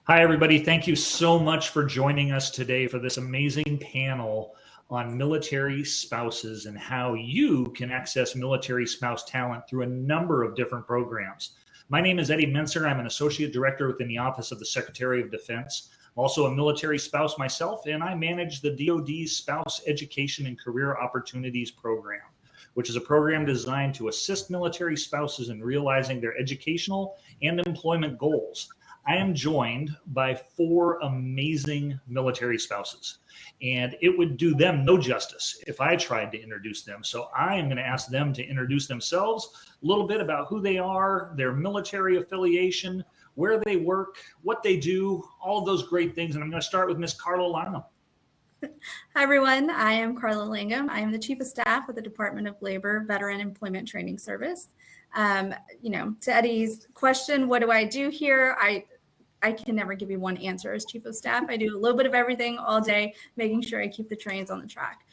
Hi, everybody. Thank you so much for joining us today for this amazing panel on military spouses and how you can access military spouse talent through a number of different programs. My name is Eddie Menser. I'm an associate director within the Office of the Secretary of Defense. I'm also a military spouse myself, and I manage the DoD's Spouse Education and Career Opportunities Program, which is a program designed to assist military spouses in realizing their educational and employment goals. I am joined by four amazing military spouses, and it would do them no justice if I tried to introduce them. So I am going to ask them to introduce themselves, a little bit about who they are, their military affiliation, where they work, what they do, all of those great things. And I'm going to start with Miss Carla Langham. Hi, everyone. I am Carla Langham. I am the Chief of Staff with the Department of Labor Veteran Employment Training Service. To Eddie's question, what do I do here? I can never give you one answer as Chief of Staff. I do a little bit of everything all day, making sure I keep the trains on the track.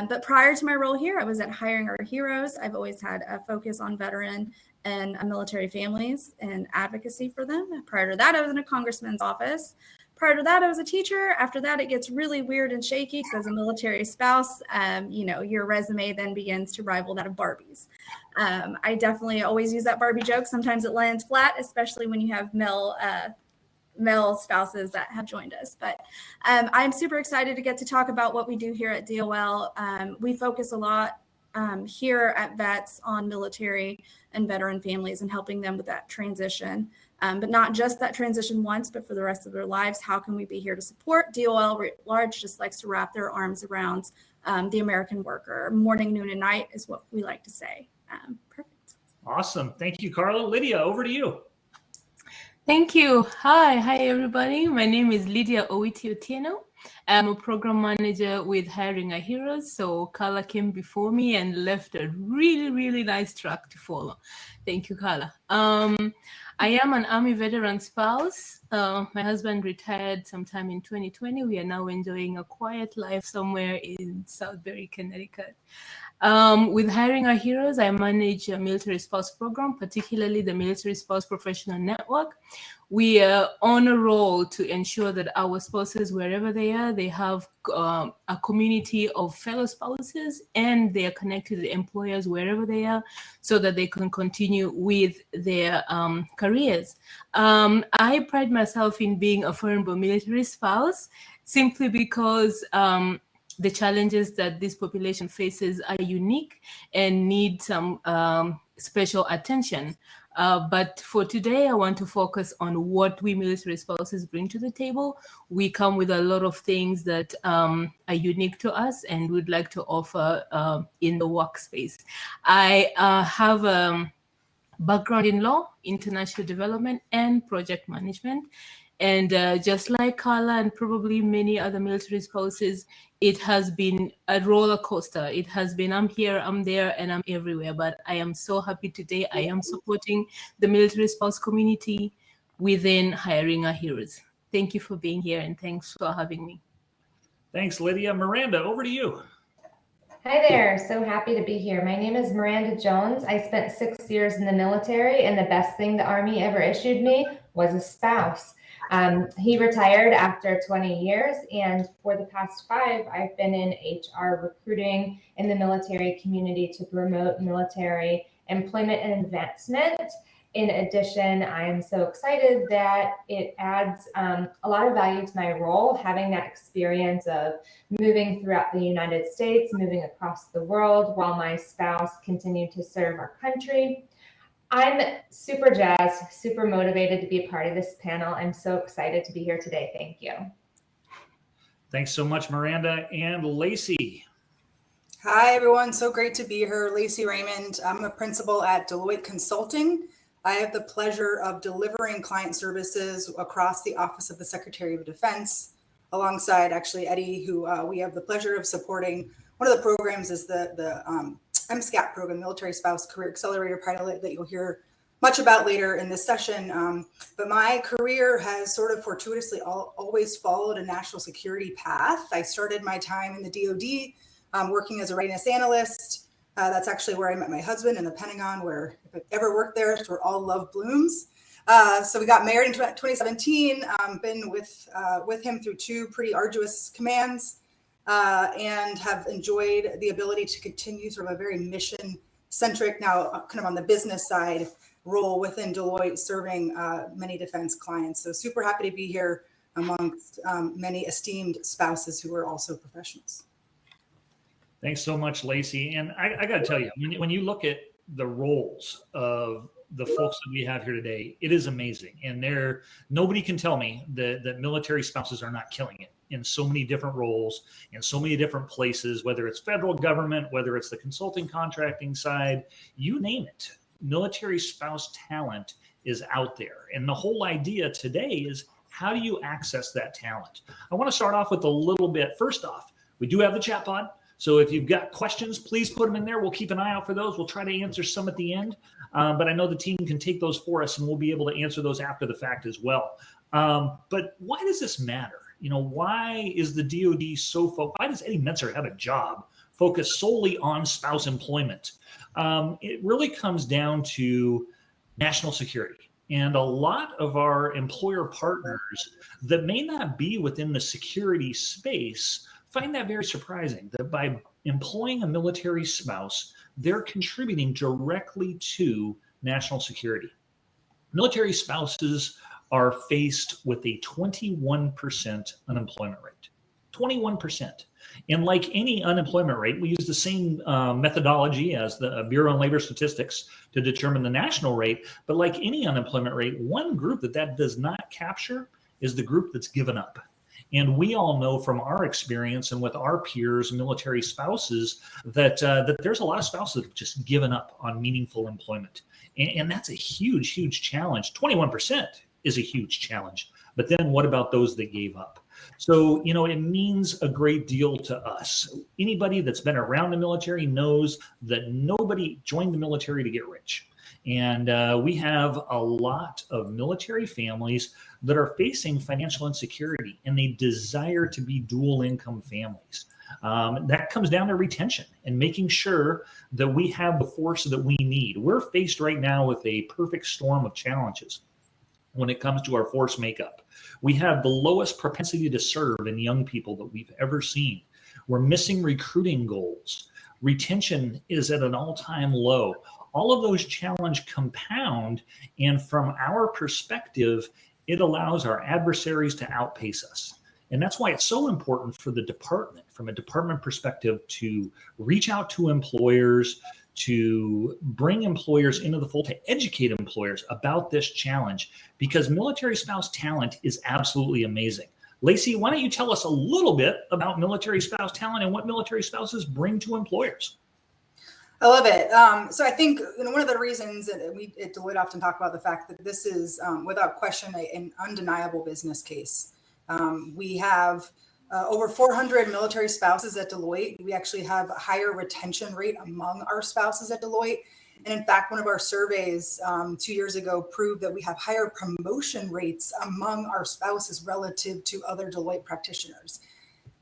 But prior to my role here, I was at Hiring Our Heroes. I've always had a focus on veteran and military families and advocacy for them. Prior to that, I was in a congressman's office. Prior to that, I was a teacher. After that, it gets really weird and shaky because as a military spouse, your resume then begins to rival that of Barbie's. I definitely always use that Barbie joke. Sometimes it lands flat, especially when you have male spouses that have joined us. But I'm super excited to get to talk about what we do here at DOL. We focus a lot here at Vets on military and veteran families and helping them with that transition. But not just that transition once, but for the rest of their lives. How can we be here to support? DOL writ large just likes to wrap their arms around the American worker. Morning, noon, and night is what we like to say. Perfect. Awesome. Thank you, Carla. Lydia, over to you. Thank you. Hi, everybody. My name is Lydia Owiti Otieno. I'm a program manager with Hiring Our Heroes. So Carla came before me and left a really, really nice track to follow. Thank you, Carla. I am an Army veteran spouse. My husband retired sometime in 2020. We are now enjoying a quiet life somewhere in Southbury, Connecticut. With Hiring Our Heroes, I manage a military spouse program, particularly the Military Spouse Professional Network. We are on a roll to ensure that our spouses, wherever they are, they have a community of fellow spouses and they are connected to employers wherever they are so that they can continue with their careers. I pride myself in being a foreign-born military spouse simply because the challenges that this population faces are unique and need some special attention. But for today, I want to focus on what we military spouses bring to the table. We come with a lot of things that are unique to us and would like to offer in the workspace. I have a background in law, international development, and project management. And just like Carla and probably many other military spouses, it has been a roller coaster. It has been, I'm here, I'm there, and I'm everywhere. But I am so happy today. I am supporting the military spouse community within Hiring Our Heroes. Thank you for being here, and thanks for having me. Thanks, Lydia. Miranda, over to you. Hi there. So happy to be here. My name is Miranda Jones. I spent 6 years in the military, and the best thing the Army ever issued me was a spouse. He retired after 20 years, and for the past 5, I've been in HR recruiting in the military community to promote military employment and advancement. In addition, I am so excited that it adds a lot of value to my role, having that experience of moving throughout the United States, moving across the world while my spouse continued to serve our country. I'm super jazzed, super motivated to be a part of this panel. I'm so excited to be here today. Thank you. Thanks so much, Miranda. And Lacey. Hi, everyone. So great to be here. Lacey Raymond. I'm a principal at Deloitte Consulting. I have the pleasure of delivering client services across the Office of the Secretary of Defense, alongside actually Eddie, who we have the pleasure of supporting. One of the programs is the MSCAP program, Military Spouse Career Accelerator Pilot, that you'll hear much about later in this session. But my career has sort of fortuitously always followed a national security path. I started my time in the DoD working as a readiness analyst. That's actually where I met my husband in the Pentagon, where if I ever worked there, it's where all love blooms. So we got married in 2017, been with him through 2 pretty arduous commands, and have enjoyed the ability to continue sort of a very mission-centric, now kind of on the business side, role within Deloitte, serving many defense clients. So super happy to be here amongst many esteemed spouses who are also professionals. Thanks so much, Lacey. And I got to tell you, when you look at the roles of the folks that we have here today, it is amazing. And nobody can tell me that military spouses are not killing it in so many different roles, in so many different places, whether it's federal government, whether it's the consulting contracting side, you name it. Military spouse talent is out there. And the whole idea today is, how do you access that talent? I want to start off with a little bit. First off, we do have the chat pod. So if you've got questions, please put them in there. We'll keep an eye out for those. We'll try to answer some at the end. But I know the team can take those for us, and we'll be able to answer those after the fact as well. But why does this matter? Why is the DoD why does Eddie Metzer have a job focused solely on spouse employment? It really comes down to national security. And a lot of our employer partners that may not be within the security space find that very surprising, that by employing a military spouse, they're contributing directly to national security. Military spouses are faced with a 21% unemployment rate. 21%. And like any unemployment rate, we use the same methodology as the Bureau of Labor Statistics to determine the national rate. But like any unemployment rate, one group that does not capture is the group that's given up. And we all know from our experience and with our peers, military spouses, that there's a lot of spouses that have just given up on meaningful employment. And that's a huge, huge challenge. 21% is a huge challenge. But then what about those that gave up? So, it means a great deal to us. Anybody that's been around the military knows that nobody joined the military to get rich. And we have a lot of military families that are facing financial insecurity, and they desire to be dual income families. That comes down to retention and making sure that we have the force that we need. We're faced right now with a perfect storm of challenges when it comes to our force makeup. We have the lowest propensity to serve in young people that we've ever seen. We're missing recruiting goals. Retention is at an all-time low. All of those challenges compound, and from our perspective, it allows our adversaries to outpace us. And that's why it's so important for the department, from a department perspective, to reach out to employers, to bring employers into the fold, to educate employers about this challenge, because military spouse talent is absolutely amazing. Lacey, why don't you tell us a little bit about military spouse talent and what military spouses bring to employers? I love it. So I think one of the reasons that we at Deloitte often talk about the fact that this is, without question, an undeniable business case. We have over 400 military spouses at Deloitte. We actually have a higher retention rate among our spouses at Deloitte. And in fact, one of our surveys 2 years ago proved that we have higher promotion rates among our spouses relative to other Deloitte practitioners.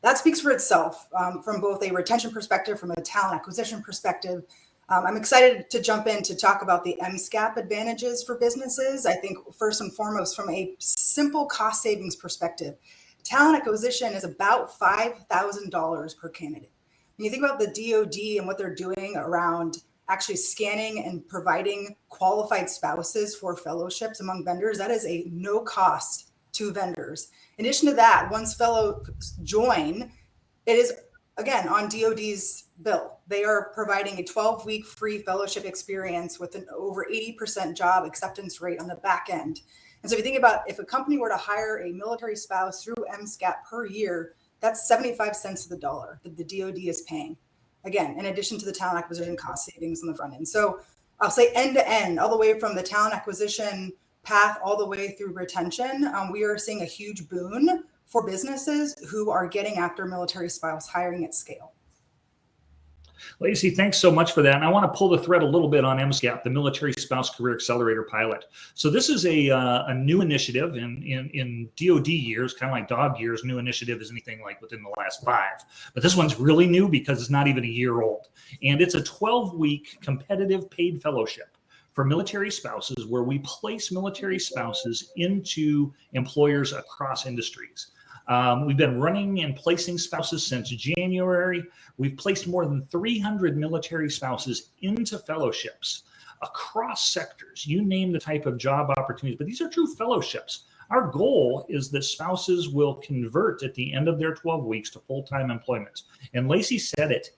That speaks for itself from both a retention perspective, from a talent acquisition perspective. I'm excited to jump in to talk about the MSCAP advantages for businesses. I think first and foremost, from a simple cost savings perspective, talent acquisition is about $5,000 per candidate. When you think about the DoD and what they're doing around actually scanning and providing qualified spouses for fellowships among vendors, that is a no cost to vendors. In addition to that, once fellows join, it is, again, on DoD's bill. They are providing a 12-week free fellowship experience with an over 80% job acceptance rate on the back end. And so if you think about, if a company were to hire a military spouse through MSCAP per year, that's 75 cents to the dollar that the DoD is paying. Again, in addition to the talent acquisition cost savings on the front end. So I'll say end to end, all the way from the talent acquisition path all the way through retention, we are seeing a huge boon for businesses who are getting after military spouse hiring at scale. Lacey, thanks so much for that. And I want to pull the thread a little bit on MSCAP, the Military Spouse Career Accelerator Pilot. So this is a new initiative in DoD years, kind of like dog years. New initiative is anything like within the last 5. But this one's really new because it's not even a year old. And it's a 12-week competitive paid fellowship for military spouses, where we place military spouses into employers across industries. We've been running and placing spouses since January. We've placed more than 300 military spouses into fellowships across sectors. You name the type of job opportunities, but these are true fellowships. Our goal is that spouses will convert at the end of their 12 weeks to full-time employment. And Lacey said it,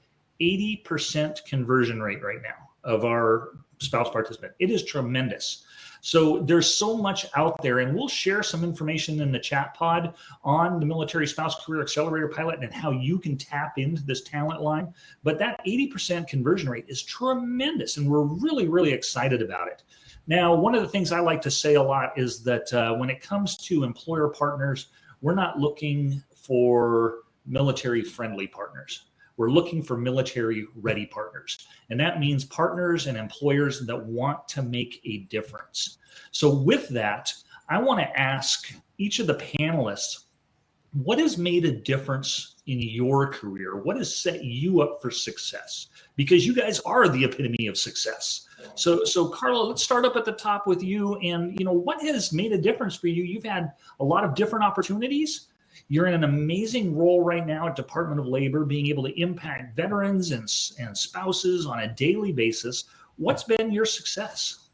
80% conversion rate right now of our spouse participant. It is tremendous. So there's so much out there, and we'll share some information in the chat pod on the Military Spouse Career Accelerator Pilot and how you can tap into this talent line. But that 80% conversion rate is tremendous, and we're really, really excited about it. Now, one of the things I like to say a lot is that when it comes to employer partners, we're not looking for military-friendly partners. We're looking for military-ready partners. And that means partners and employers that want to make a difference. So with that, I want to ask each of the panelists, what has made a difference in your career? What has set you up for success? Because you guys are the epitome of success. So Carla, let's start up at the top with you. And what has made a difference for you? You've had a lot of different opportunities. You're in an amazing role right now at Department of Labor, being able to impact veterans and spouses on a daily basis. What's been your success?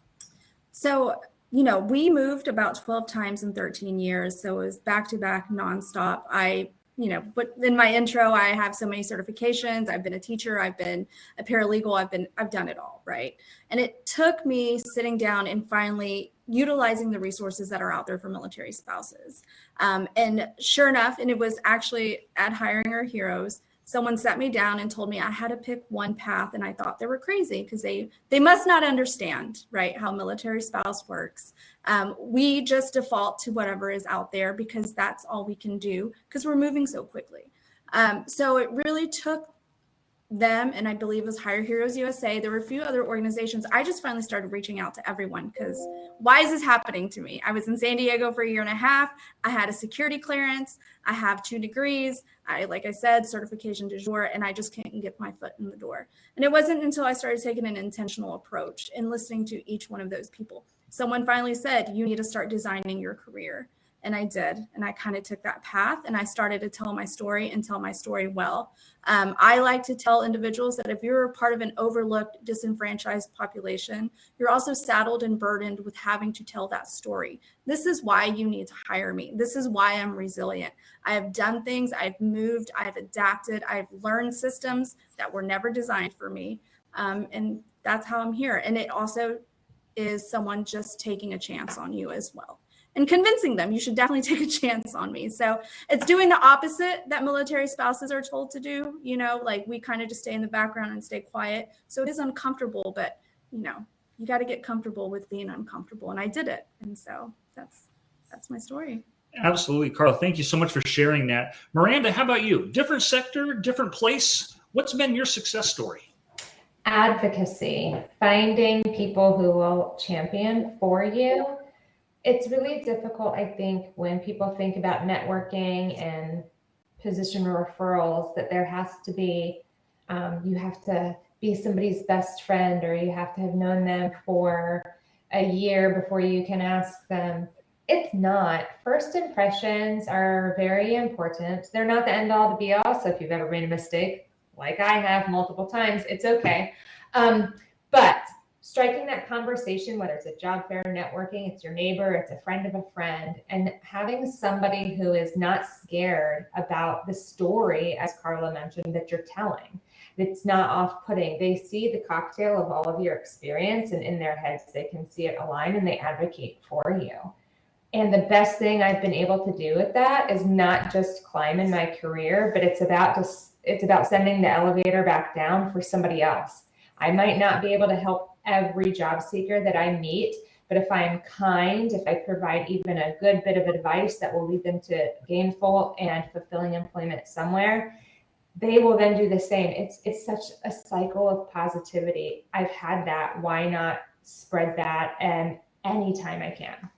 So, we moved about 12 times in 13 years. So it was back-to-back nonstop. But in my intro, I have so many certifications. I've been a teacher. I've been a paralegal. I've done it all, right? And it took me sitting down and finally utilizing the resources that are out there for military spouses. And sure enough, and it was actually at Hiring Our Heroes, someone sat me down and told me I had to pick one path, and I thought they were crazy because they must not understand, right, how military spouse works. We just default to whatever is out there because that's all we can do because we're moving so quickly. So it really took them, and I believe it was Hire Heroes USA. There were a few other organizations. I just finally started reaching out to everyone because why is this happening to me? I was in San Diego for a year and a half. I had a security clearance. I have 2 degrees. Like I said, certification du jour, and I just can't get my foot in the door. And it wasn't until I started taking an intentional approach and listening to each one of those people. Someone finally said, you need to start designing your career. And I did. And I kind of took that path and I started to tell my story and tell my story well. I like to tell individuals that if you're part of an overlooked, disenfranchised population, you're also saddled and burdened with having to tell that story. This is why you need to hire me. This is why I'm resilient. I have done things, I've moved, I've adapted, I've learned systems that were never designed for me. And that's how I'm here. And it also is someone just taking a chance on you as well. And convincing them you should definitely take a chance on me. So it's doing the opposite that military spouses are told to do. Like we kind of just stay in the background and stay quiet. So it is uncomfortable, but you got to get comfortable with being uncomfortable. And I did it. And so that's my story. Absolutely, Carl. Thank you so much for sharing that. Miranda, how about you? Different sector, different place. What's been your success story? Advocacy, finding people who will champion for you. It's really difficult, I think, when people think about networking and position referrals, that there has to be, you have to be somebody's best friend, or you have to have known them for a year before you can ask them. It's not. First impressions are very important. They're not the end all to be all. So if you've ever made a mistake, like I have multiple times, it's okay. But striking that conversation, whether it's a job fair, networking, it's your neighbor, it's a friend of a friend, and having somebody who is not scared about the story, as Carla mentioned, that you're telling. It's not off-putting. They see the cocktail of all of your experience, and in their heads, they can see it align, and they advocate for you. And the best thing I've been able to do with that is not just climb in my career, but it's about sending the elevator back down for somebody else. I might not be able to help every job seeker that I meet, but if I'm kind, if I provide even a good bit of advice that will lead them to gainful and fulfilling employment somewhere, they will then do the same. It's such a cycle of positivity. I've had that. Why not spread that and anytime I can?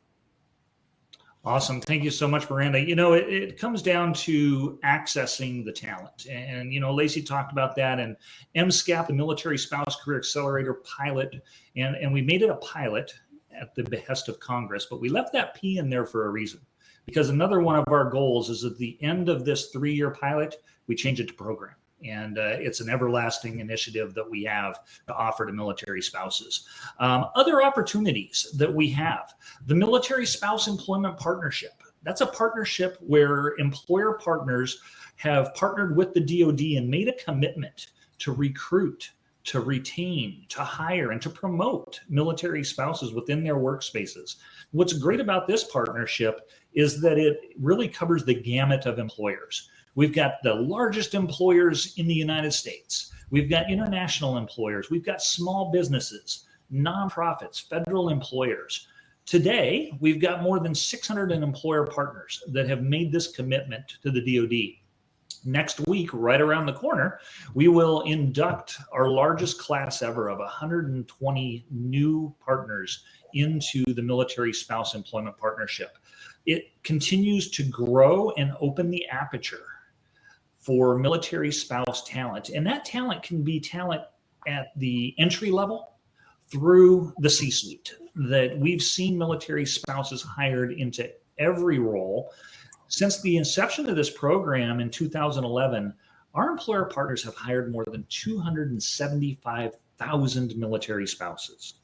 Awesome. Thank you so much, Miranda. It comes down to accessing the talent. And, Lacey talked about that, and MSCAP, the Military Spouse Career Accelerator pilot, and we made it a pilot at the behest of Congress, but we left that P in there for a reason, because another one of our goals is at the end of this 3-year pilot, we change it to program. And it's an everlasting initiative that we have to offer to military spouses. Other opportunities that we have, the Military Spouse Employment Partnership. That's a partnership where employer partners have partnered with the DoD and made a commitment to recruit, to retain, to hire, and to promote military spouses within their workspaces. What's great about this partnership is that it really covers the gamut of employers. We've got the largest employers in the United States. We've got international employers. We've got small businesses, nonprofits, federal employers. Today, we've got more than 600 employer partners that have made this commitment to the DoD. Next week, right around the corner, we will induct our largest class ever of 120 new partners into the Military Spouse Employment Partnership. It continues to grow and open the aperture for military spouse talent. And that talent can be talent at the entry level through the C-suite, that we've seen military spouses hired into every role. Since the inception of this program in 2011, our employer partners have hired more than 275,000 military spouses.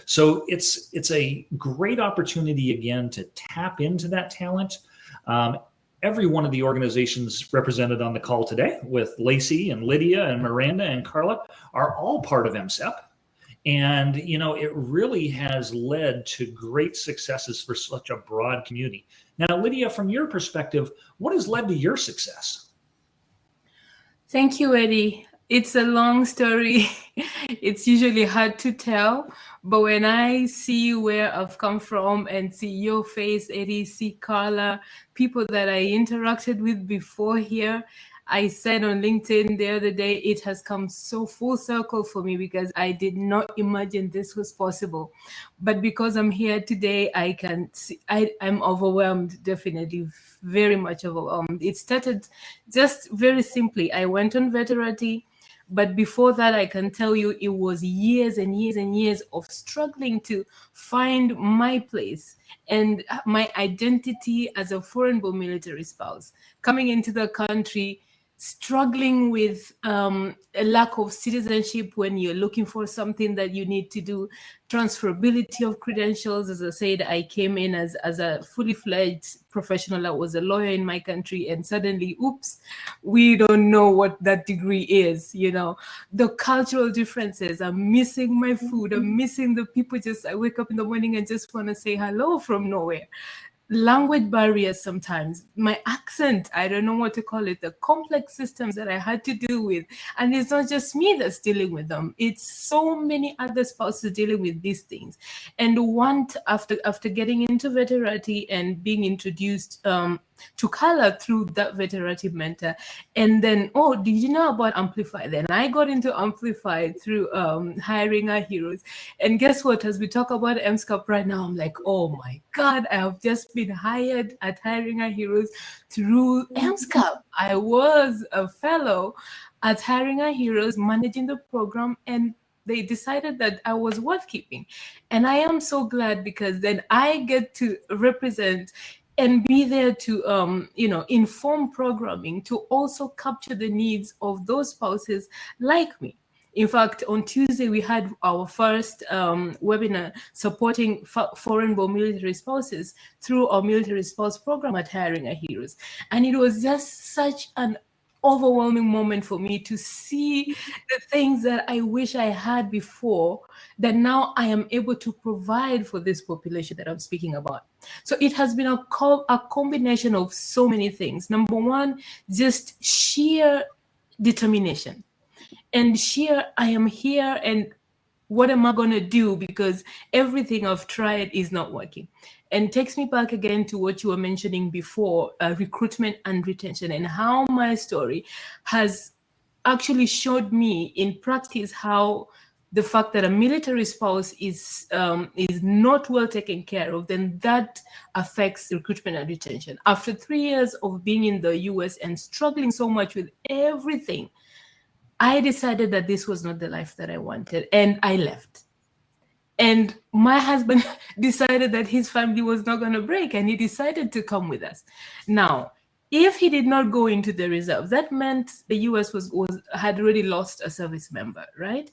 So it's a great opportunity, again, to tap into that talent. Every one of the organizations represented on the call today, with Lacey and Lydia and Miranda and Carla, are all part of MSEP. And, it really has led to great successes for such a broad community. Now, Lydia, from your perspective, what has led to your success? Thank you, Eddie. It's a long story. It's usually hard to tell, but when I see where I've come from and see your face, Eddie, see Carla, people that I interacted with before here, I said on LinkedIn the other day, it has come so full circle for me, because I did not imagine this was possible. But because I'm here today, I can see, I'm overwhelmed, definitely, very much overwhelmed. It started just very simply. I went on Veterati, but before that, I can tell you it was years and years and years of struggling to find my place and my identity as a foreign-born military spouse. Coming into the country, struggling with a lack of citizenship when you're looking for something that you need to do, transferability of credentials. As I said, I came in as a fully fledged professional. I was a lawyer in my country, and suddenly, oops, we don't know what that degree is. The cultural differences. I'm missing my food. I'm missing the people. I wake up in the morning and just want to say hello from nowhere. Language barriers sometimes, my accent, I don't know what to call it, the complex systems that I had to deal with. And it's not just me that's dealing with them. It's so many other spouses dealing with these things. And after getting into Veterati and being introduced to Carla through that Veterati mentor, and then, oh, did you know about Amplify? Then I got into Amplify through Hiring Our Heroes. And guess what? As we talk about MSCAP right now, I'm like, oh my God, I have just been hired at Hiring Our Heroes through MSCAP. I was a fellow at Hiring Our Heroes, managing the program, and they decided that I was worth keeping. And I am so glad, because then I get to represent and be there to, inform programming, to also capture the needs of those spouses like me. In fact, on Tuesday, we had our first webinar supporting foreign-born military spouses through our military spouse program at Hiring Our Heroes. And it was just such an overwhelming moment for me to see the things that I wish I had before, that now I am able to provide for this population that I'm speaking about. So it has been a combination of so many things. Number one, just sheer determination. And sheer, I am here, and what am I going to do? Because everything I've tried is not working. And takes me back again to what you were mentioning before, recruitment and retention, and how my story has actually showed me in practice how the fact that a military spouse is not well taken care of, then that affects recruitment and retention. After 3 years of being in the US and struggling so much with everything, I decided that this was not the life that I wanted, and I left. And my husband decided that his family was not going to break, and he decided to come with us. Now, if he did not go into the reserve, that meant the US had already lost a service member, right?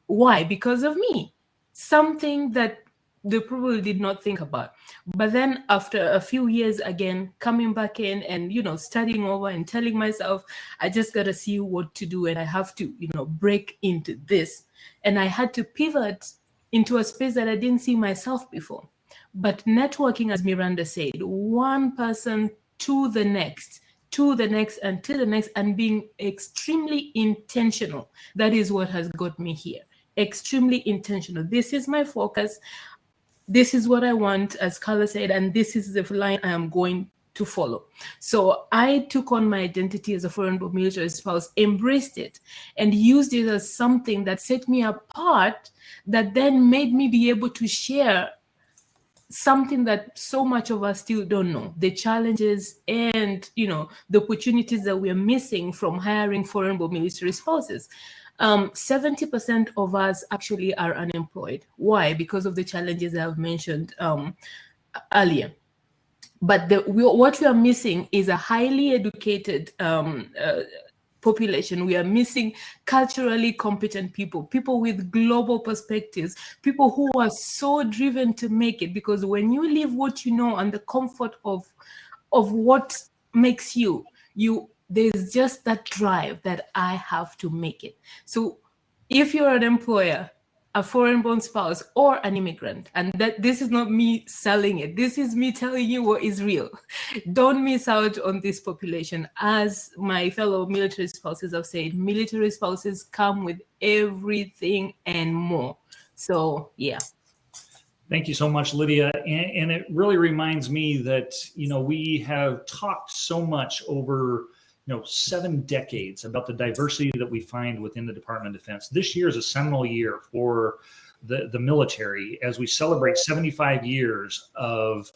Why? Because of me. Something that they probably did not think about. But then after a few years, again, coming back in and, studying over and telling myself, I just got to see what to do, and I have to, break into this. And I had to pivot into a space that I didn't see myself before. But networking, as Miranda said, one person to the next, and to the next, and being extremely intentional. That is what has got me here. Extremely intentional. This is my focus. This is what I want, as Carla said, and this is the line I am going to follow. So I took on my identity as a foreign-born military spouse, embraced it, and used it as something that set me apart, that then made me be able to share something that so much of us still don't know, the challenges and the opportunities that we're missing from hiring foreign-born military spouses. 70% of us actually are unemployed. Why? Because of the challenges I've mentioned earlier. But what we are missing is a highly educated population. We are missing culturally competent people with global perspectives, people who are so driven to make it. Because when you leave what you know and the comfort of what makes you, there's just that drive that I have to make it. So if you're an employer, a foreign-born spouse, or an immigrant, and that this is not me selling it, this is me telling you what is real. Don't miss out on this population. As my fellow military spouses have said, military spouses come with everything and more. So, yeah. Thank you so much, Lydia. And it really reminds me that, we have talked so much over 7 decades about the diversity that we find within the Department of Defense. This year is a seminal year for the military as we celebrate 75 years of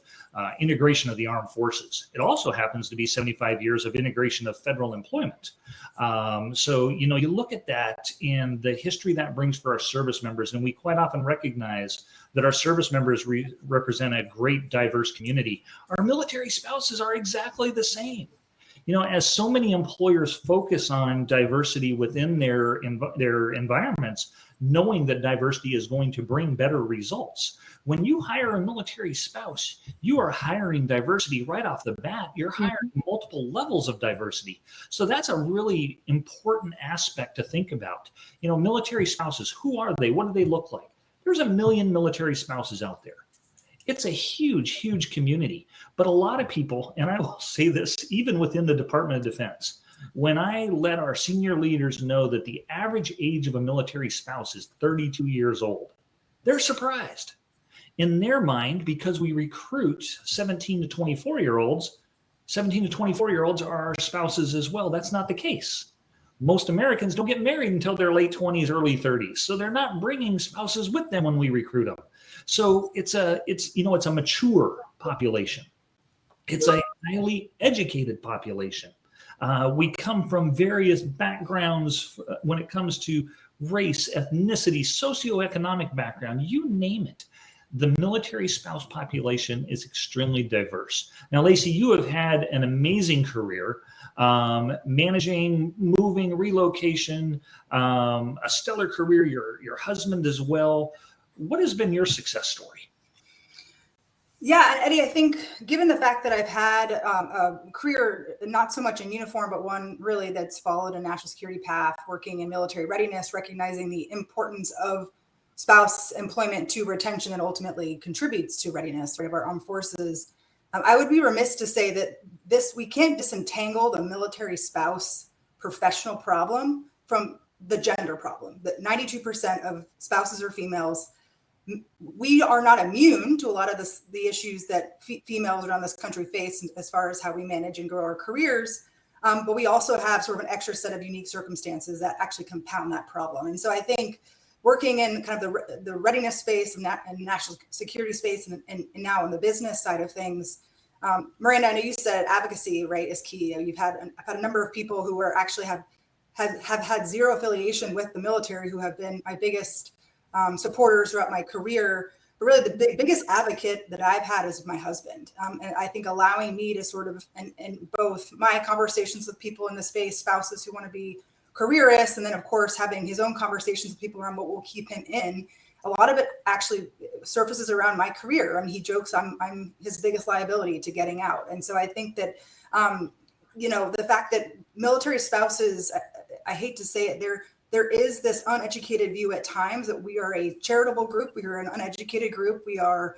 integration of the armed forces. It also happens to be 75 years of integration of federal employment. So, you look at that and the history that brings for our service members, and we quite often recognize that our service members represent a great diverse community. Our military spouses are exactly the same. As so many employers focus on diversity within their environments, knowing that diversity is going to bring better results. When you hire a military spouse, you are hiring diversity right off the bat. You're hiring multiple levels of diversity. So that's a really important aspect to think about. Military spouses, who are they? What do they look like? There's 1 million military spouses out there. It's a huge, huge community. But a lot of people, and I will say this, even within the Department of Defense, when I let our senior leaders know that the average age of a military spouse is 32 years old, they're surprised. In their mind, because we recruit 17 to 24-year-olds, 17 to 24-year-olds are our spouses as well. That's not the case. Most Americans don't get married until their late 20s, early 30s. So they're not bringing spouses with them when we recruit them. So it's a mature population. It's a highly educated population. We come from various backgrounds when it comes to race, ethnicity, socioeconomic background, you name it. The military spouse population is extremely diverse. Now, Lacey, you have had an amazing career managing, moving, relocation, a stellar career, your husband as well. What has been your success story? Yeah, Eddie, I think given the fact that I've had a career, not so much in uniform, but one really that's followed a national security path, working in military readiness, recognizing the importance of spouse employment to retention that ultimately contributes to readiness of our armed forces. I would be remiss to say that we can't disentangle the military spouse professional problem from the gender problem. That 92% of spouses are females. We are not immune to a lot of the issues that females around this country face as far as how we manage and grow our careers. But we also have sort of an extra set of unique circumstances that actually compound that problem. And so I think working in kind of the readiness space and national security space, and now in the business side of things. Miranda, I know you said advocacy, right, is key. I've had a number of people who are actually have had zero affiliation with the military, who have been my biggest supporters throughout my career. But really, the biggest advocate that I've had is my husband. And I think allowing me to sort of, in both my conversations with people in the space, spouses who want to be careerists, and then of course having his own conversations with people around what will keep him in. A lot of it actually surfaces around my career. I mean, he jokes I'm his biggest liability to getting out. And so I think that, the fact that military spouses, I hate to say it, there is this uneducated view at times that we are a charitable group. We are an uneducated group. We are,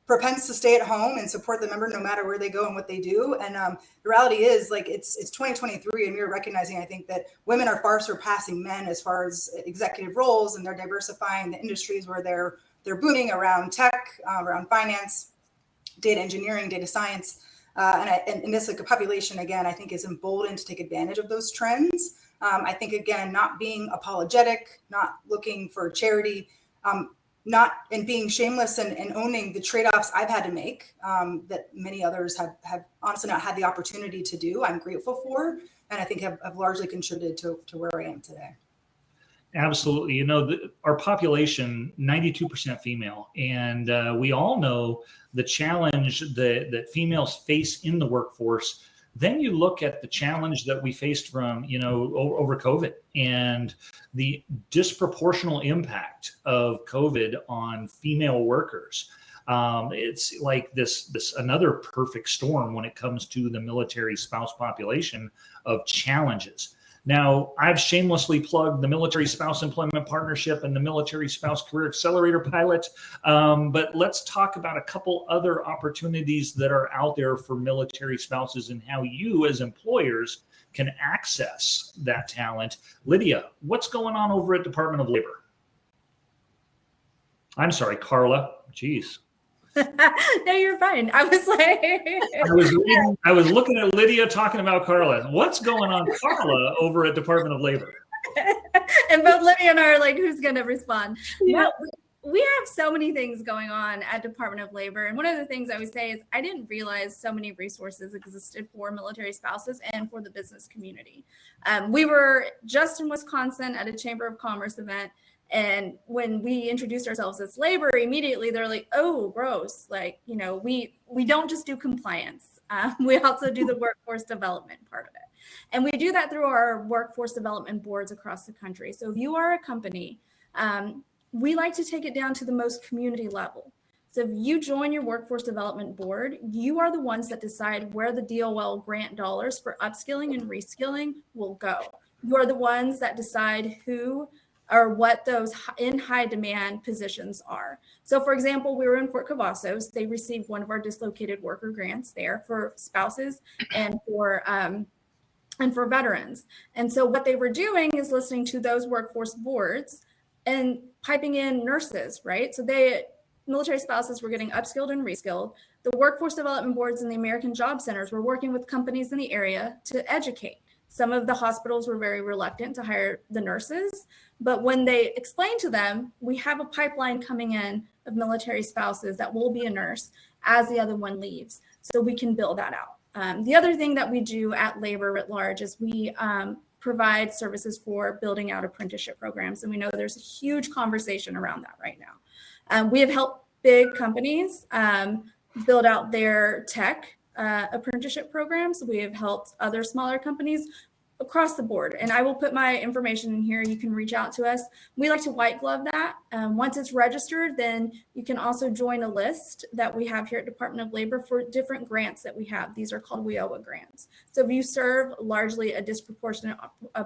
propense to stay at home and support the member no matter where they go and what they do. And the reality is, like, it's 2023, and we're recognizing, I think, that women are far surpassing men as far as executive roles, and they're diversifying the industries where they're booming around tech, around finance, data engineering, data science. And this, like, a population, again, I think is emboldened to take advantage of those trends. I think, again, not being apologetic, not looking for charity, and being shameless and owning the trade-offs I've had to make that many others have honestly not had the opportunity to do. I'm grateful for, and I think have largely contributed to where I am today. Absolutely. Our population, 92% female, and we all know the challenge that females face in the workforce. Then you look at the challenge that we faced from, over COVID, and the disproportional impact of COVID on female workers. It's like this another perfect storm when it comes to the military spouse population of challenges. Now, I've shamelessly plugged the Military Spouse Employment Partnership and the Military Spouse Career Accelerator Pilot, but let's talk about a couple other opportunities that are out there for military spouses and how you as employers can access that talent. Lydia, what's going on over at Department of Labor? I'm sorry, Carla. Jeez. No, you're fine. I was like, I was looking at Lydia talking about Carla. What's going on, Carla, over at Department of Labor? And both Lydia and I are like, who's going to respond? Yeah. We have so many things going on at Department of Labor. And one of the things I would say is I didn't realize so many resources existed for military spouses and for the business community. We were just in Wisconsin at a Chamber of Commerce event. And when we introduced ourselves as labor, immediately they're like, oh, gross. Like, we don't just do compliance. We also do the workforce development part of it. And we do that through our workforce development boards across the country. So if you are a company, we like to take it down to the most community level. So if you join your workforce development board, you are the ones that decide where the DOL grant dollars for upskilling and reskilling will go. You are the ones that decide who or what those in high demand positions are. So for example, we were in Fort Cavazos. They received one of our dislocated worker grants there for spouses and for veterans. And so what they were doing is listening to those workforce boards and piping in nurses, right? So military spouses were getting upskilled and reskilled. The workforce development boards and the American Job Centers were working with companies in the area to educate. Some of the hospitals were very reluctant to hire the nurses, but when they explained to them, we have a pipeline coming in of military spouses that will be a nurse as the other one leaves, so we can build that out. The other thing that we do at Labor at Large is we provide services for building out apprenticeship programs, and we know there's a huge conversation around that right now. We have helped big companies build out their tech apprenticeship programs. We have helped other smaller companies across the board. And I will put my information in here. You can reach out to us. We like to white glove that. Once it's registered, then you can also join a list that we have here at Department of Labor for different grants that we have. These are called WIOA grants. So if you serve largely a disproportionate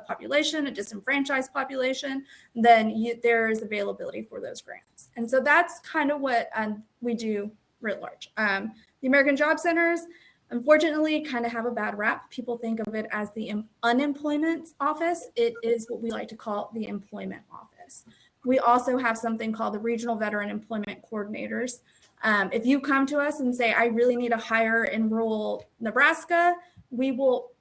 population, a disenfranchised population, then there is availability for those grants. And so that's kind of what we do writ large. The American Job Centers, unfortunately, kind of have a bad rap. People think of it as the unemployment office. It is what we like to call the employment office. We also have something called the Regional Veteran Employment Coordinators. If you come to us and say, I really need a hire in rural Nebraska, we will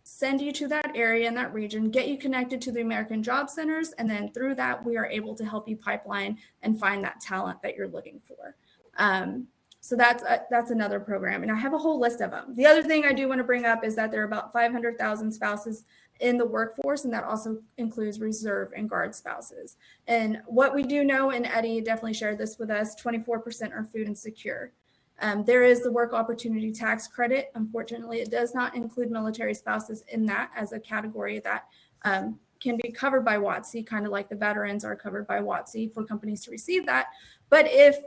send you to that area and that region, get you connected to the American Job Centers, and then through that, we are able to help you pipeline and find that talent that you're looking for. So that's another program, and I have a whole list of them. The other thing I do want to bring up is that there are about 500,000 spouses in the workforce, and that also includes reserve and guard spouses. And what we do know, and Eddie definitely shared this with us, 24% are food insecure. There is the work opportunity tax credit. Unfortunately, it does not include military spouses in that as a category that can be covered by WOTC, kind of like the veterans are covered by WOTC for companies to receive that. But if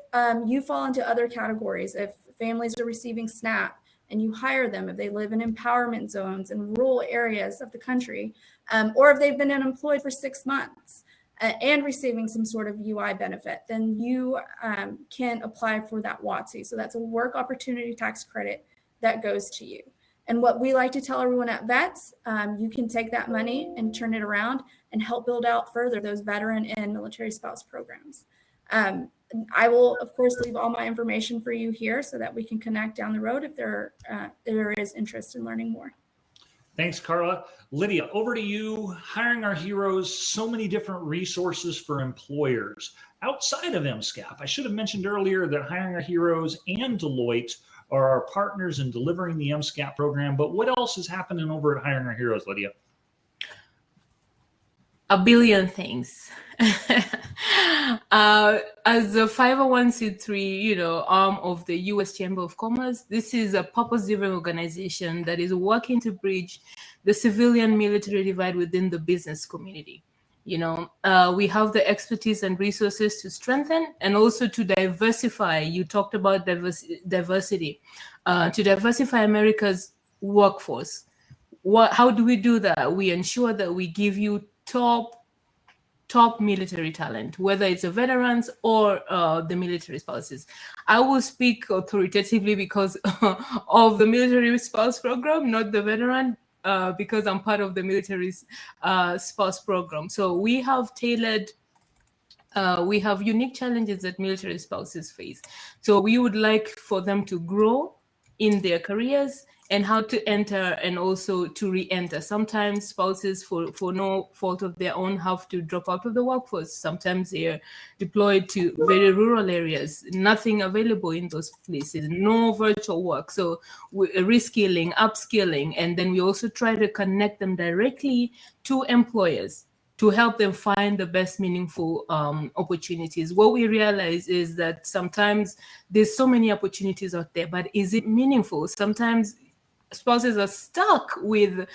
you fall into other categories, if families are receiving SNAP and you hire them, if they live in empowerment zones in rural areas of the country, or if they've been unemployed for 6 months and receiving some sort of UI benefit, then you can apply for that WOTC. So that's a work opportunity tax credit that goes to you. And what we like to tell everyone at VETS, you can take that money and turn it around and help build out further those veteran and military spouse programs. I will, of course, leave all my information for you here so that we can connect down the road if there is interest in learning more. Thanks, Carla. Lydia, over to you. Hiring Our Heroes, so many different resources for employers outside of MSCAP. I should have mentioned earlier that Hiring Our Heroes and Deloitte are our partners in delivering the MSCAP program. But what else is happening over at Hiring Our Heroes, Lydia? A billion things. As a 501c3, arm of the U.S. Chamber of Commerce, this is a purpose-driven organization that is working to bridge the civilian-military divide within the business community. We have the expertise and resources to strengthen and also to diversify. You talked about diversity, to diversify America's workforce. How do we do that? We ensure that we give you top military talent, whether it's the veterans or the military spouses. I will speak authoritatively because of the military spouse program, not the veteran, because I'm part of the military spouse program. So we have tailored, we have unique challenges that military spouses face. So we would like for them to grow in their careers and how to enter and also to re-enter. Sometimes spouses, for no fault of their own, have to drop out of the workforce. Sometimes they're deployed to very rural areas, nothing available in those places, no virtual work. So reskilling, upskilling, and then we also try to connect them directly to employers to help them find the best meaningful opportunities. What we realize is that sometimes there's so many opportunities out there, but is it meaningful? Sometimes spouses are stuck with,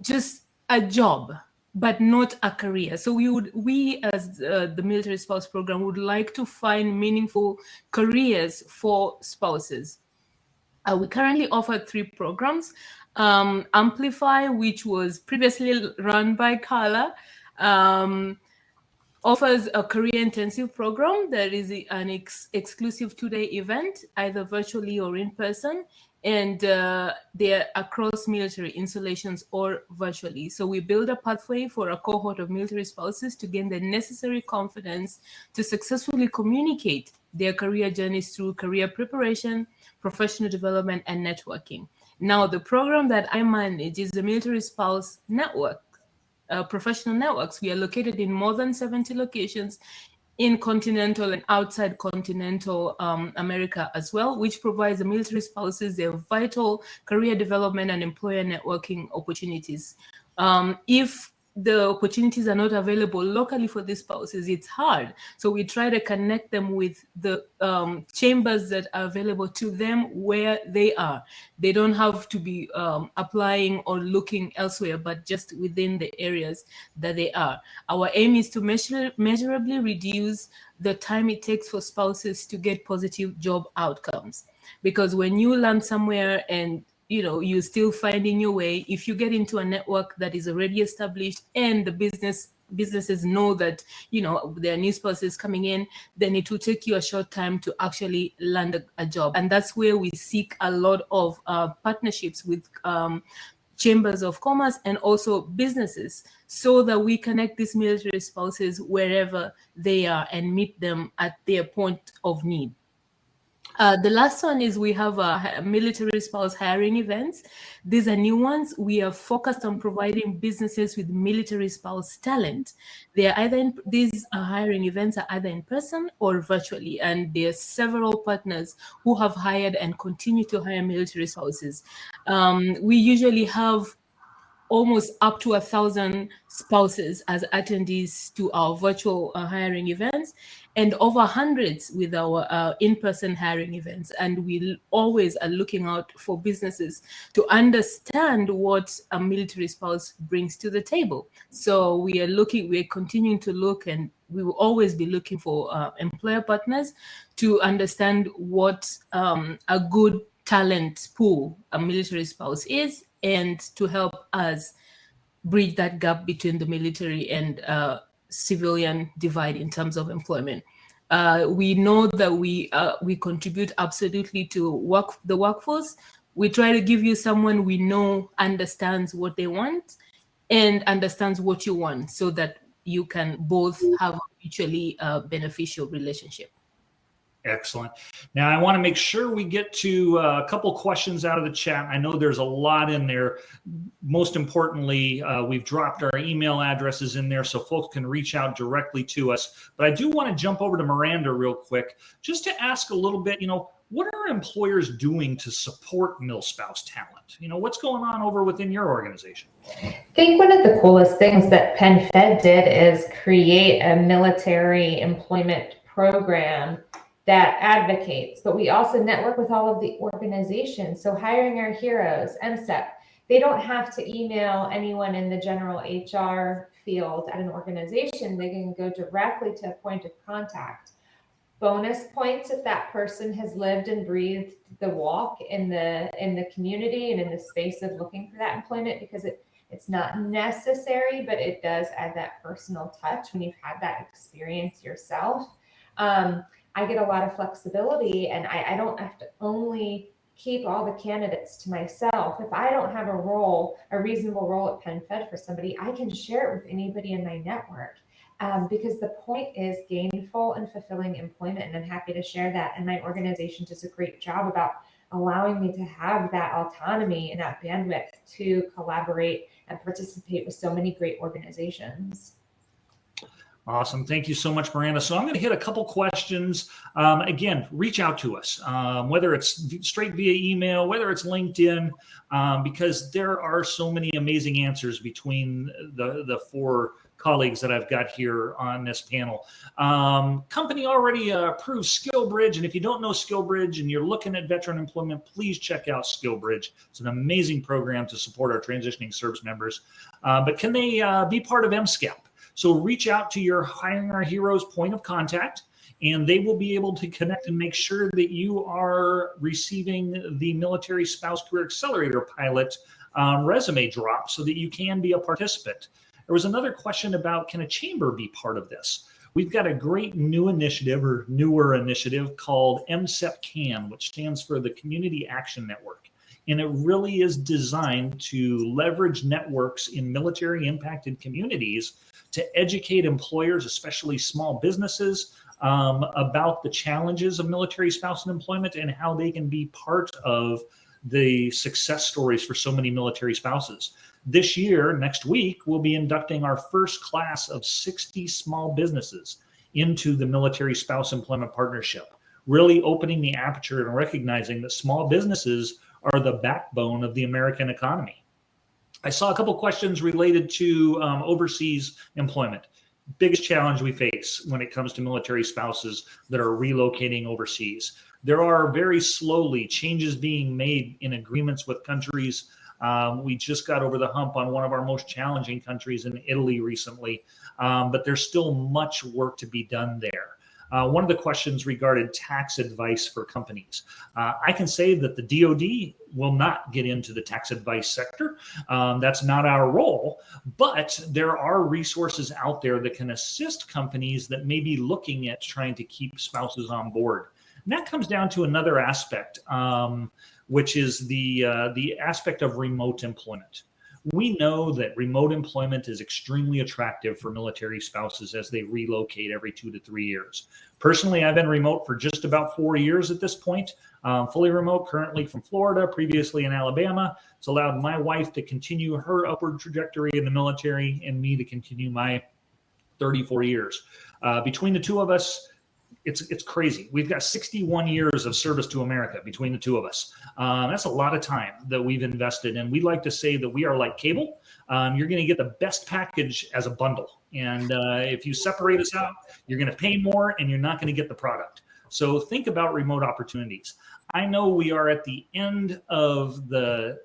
just a job, but not a career. So we as the military spouse program would like to find meaningful careers for spouses. We currently offer 3 programs. Amplify, which was previously run by Carla, offers a career intensive program that is an exclusive 2-day event, either virtually or in person. And they're across military installations or virtually. So we build a pathway for a cohort of military spouses to gain the necessary confidence to successfully communicate their career journeys through career preparation, professional development, and networking. Now, the program that I manage is the Military Spouse Network, professional networks. We are located in more than 70 locations in continental and outside continental America as well, which provides the military spouses their vital career development and employer networking opportunities. If the opportunities are not available locally for these spouses, it's hard. So we try to connect them with the chambers that are available to them where they are. They don't have to be applying or looking elsewhere, but just within the areas that they are. Our aim is to measurably reduce the time it takes for spouses to get positive job outcomes. Because when you land somewhere and you're still finding your way, if you get into a network that is already established and the businesses know that there are new spouses coming in, then it will take you a short time to actually land a job. And that's where we seek a lot of partnerships with chambers of commerce and also businesses, so that we connect these military spouses wherever they are and meet them at their point of need. The last one is we have military spouse hiring events. These are new ones. We are focused on providing businesses with military spouse talent. They are these hiring events are either in person or virtually, and there are several partners who have hired and continue to hire military spouses. We usually have almost up to 1,000 spouses as attendees to our virtual hiring events, and over hundreds with our in-person hiring events. And we always are looking out for businesses to understand what a military spouse brings to the table. So we're continuing to look, and we will always be looking for employer partners to understand what a good talent pool a military spouse is, and to help us bridge that gap between the military and civilian divide in terms of employment. We know that we contribute absolutely to the workforce. We try to give you someone we know understands what they want and understands what you want, so that you can both have a mutually beneficial relationship. Excellent. Now, I want to make sure we get to a couple questions out of the chat. I know there's a lot in there. Most importantly, we've dropped our email addresses in there so folks can reach out directly to us. But I do want to jump over to Miranda real quick, just to ask a little bit, what are employers doing to support MilSpouse talent? What's going on over within your organization? I think one of the coolest things that Penn Fed did is create a military employment program that advocates, but we also network with all of the organizations. So Hiring Our Heroes, MSEP, they don't have to email anyone in the general HR field at an organization. They can go directly to a point of contact. Bonus points if that person has lived and breathed the walk in the community and in the space of looking for that employment, because it's not necessary, but it does add that personal touch when you've had that experience yourself. I get a lot of flexibility, and I don't have to only keep all the candidates to myself. If I don't have a reasonable role at Penn Fed for somebody, I can share it with anybody in my network, because the point is gainful and fulfilling employment. And I'm happy to share that. And my organization does a great job about allowing me to have that autonomy and that bandwidth to collaborate and participate with so many great organizations. Awesome. Thank you so much, Miranda. So I'm going to hit a couple questions. Again, reach out to us, whether it's straight via email, whether it's LinkedIn, because there are so many amazing answers between the four colleagues that I've got here on this panel. Company already approved SkillBridge. And if you don't know SkillBridge and you're looking at veteran employment, please check out SkillBridge. It's an amazing program to support our transitioning service members. But can they be part of MSCAP? So reach out to your Hiring Our Heroes point of contact, and they will be able to connect and make sure that you are receiving the Military Spouse Career Accelerator pilot resume drop so that you can be a participant. There was another question about, can a chamber be part of this? We've got a great new initiative or newer initiative called MSEP CAN, which stands for the Community Action Network. And it really is designed to leverage networks in military impacted communities to educate employers, especially small businesses, about the challenges of military spouse and employment and how they can be part of the success stories for so many military spouses. This year, next week, we'll be inducting our first class of 60 small businesses into the Military Spouse Employment Partnership, really opening the aperture and recognizing that small businesses are the backbone of the American economy. I saw a couple questions related to overseas employment. Biggest challenge we face when it comes to military spouses that are relocating overseas. There are very slowly changes being made in agreements with countries. We just got over the hump on one of our most challenging countries in Italy recently, but there's still much work to be done there. One of the questions regarded tax advice for companies. I can say that the DoD will not get into the tax advice sector. That's not our role, but there are resources out there that can assist companies that may be looking at trying to keep spouses on board. And that comes down to another aspect, which is the aspect of remote employment. We know that remote employment is extremely attractive for military spouses as they relocate every 2 to 3 years. Personally, I've been remote for just about 4 years at this point, fully remote, currently from Florida, previously in Alabama. It's allowed my wife to continue her upward trajectory in the military and me to continue my 34 years. Between the two of us, it's crazy. We've got 61 years of service to America between the two of us. That's a lot of time that we've invested, and we like to say that we are like cable. You're going to get the best package as a bundle, and if you separate us out, you're going to pay more, and you're not going to get the product. So think about remote opportunities. I know we are at the end of the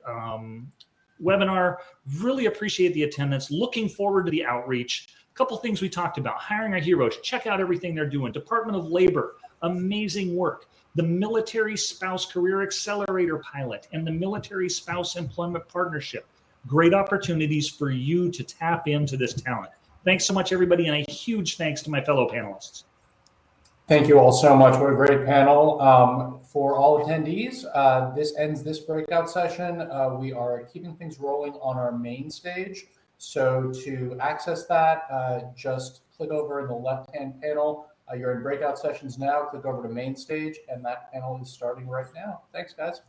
webinar. Really appreciate the attendance. Looking forward to the outreach. Couple things we talked about: hiring our heroes. Check out everything they're doing. Department of Labor, amazing work. The Military Spouse Career Accelerator Pilot and the Military Spouse Employment Partnership. Great opportunities for you to tap into this talent. Thanks so much, everybody, and a huge thanks to my fellow panelists. Thank you all so much. What a great panel. For all attendees, this ends this breakout session. We are keeping things rolling on our main stage. So to access that, just click over in the left-hand panel. You're in breakout sessions now. Click over to main stage, and that panel is starting right now. Thanks, guys.